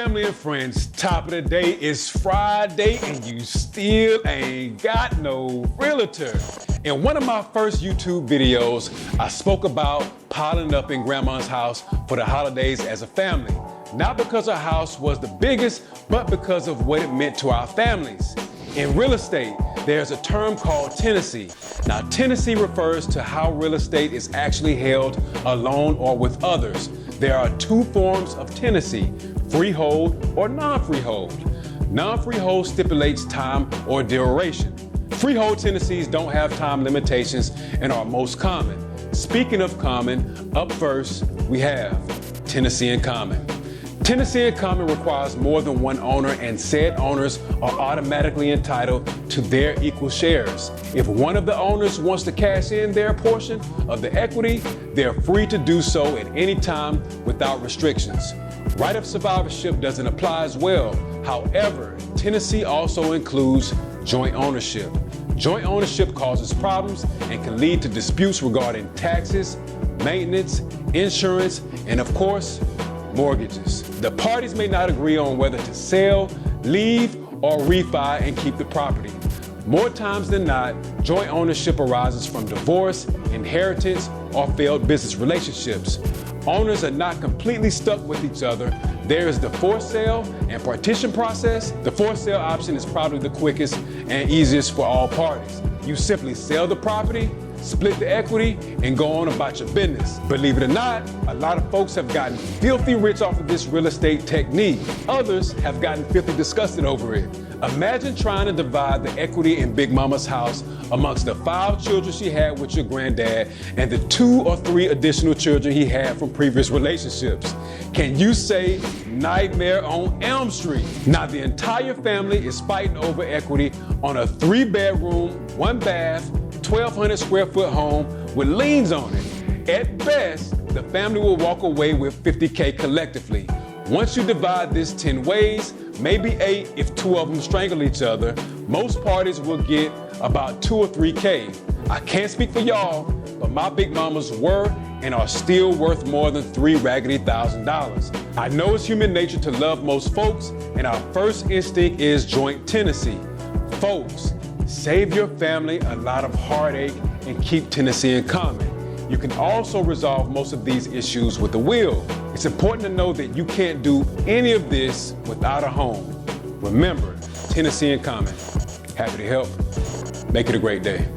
Family and friends, top of the day is Friday and you still ain't got no realtor. In one of my first YouTube videos, I spoke about piling up in grandma's house for the holidays as a family. Not because our house was the biggest, but because of what it meant to our families. In real estate, there's a term called tenancy. Now, tenancy refers to how real estate is actually held alone or with others. There are two forms of tenancy, freehold or non-freehold. Non-freehold stipulates time or duration. Freehold tenancies don't have time limitations and are most common. Speaking of common, up first, we have tenancy in common. Tenancy in common requires more than one owner, and said owners are automatically entitled to their equal shares. If one of the owners wants to cash in their portion of the equity, they're free to do so at any time without restrictions. Right of survivorship doesn't apply as well. However, tenancy also includes joint ownership. Joint ownership causes problems and can lead to disputes regarding taxes, maintenance, insurance, and of course, mortgages. The parties may not agree on whether to sell, leave, or refi and keep the property. More times than not, joint ownership arises from divorce, inheritance, or failed business relationships. Owners are not completely stuck with each other. There is the forced sale and partition process. The forced sale option is probably the quickest and easiest for all parties. You simply sell the property, split the equity, and go on about your business. Believe it or not, a lot of folks have gotten filthy rich off of this real estate technique. Others have gotten filthy disgusted over it. Imagine trying to divide the equity in Big Mama's house amongst the 5 children she had with your granddad and the 2 or 3 additional children he had from previous relationships. Can you say nightmare on Elm Street? Now the entire family is fighting over equity on a 3-bedroom, 1-bath, 1,200 square foot home with liens on it. At best, the family will walk away with $50K collectively. Once you divide this 10 ways, maybe 8 if 2 of them strangle each other, most parties will get about 2 or 3K. I can't speak for y'all, but my big mamas were and are still worth more than $3 raggedy thousand. I know it's human nature to love most folks, and our first instinct is joint tenancy. Folks, save your family a lot of heartache and keep tenancy in common. You can also resolve most of these issues with a will. It's important to know that you can't do any of this without a home. Remember, tenancy in common. Happy to help. Make it a great day.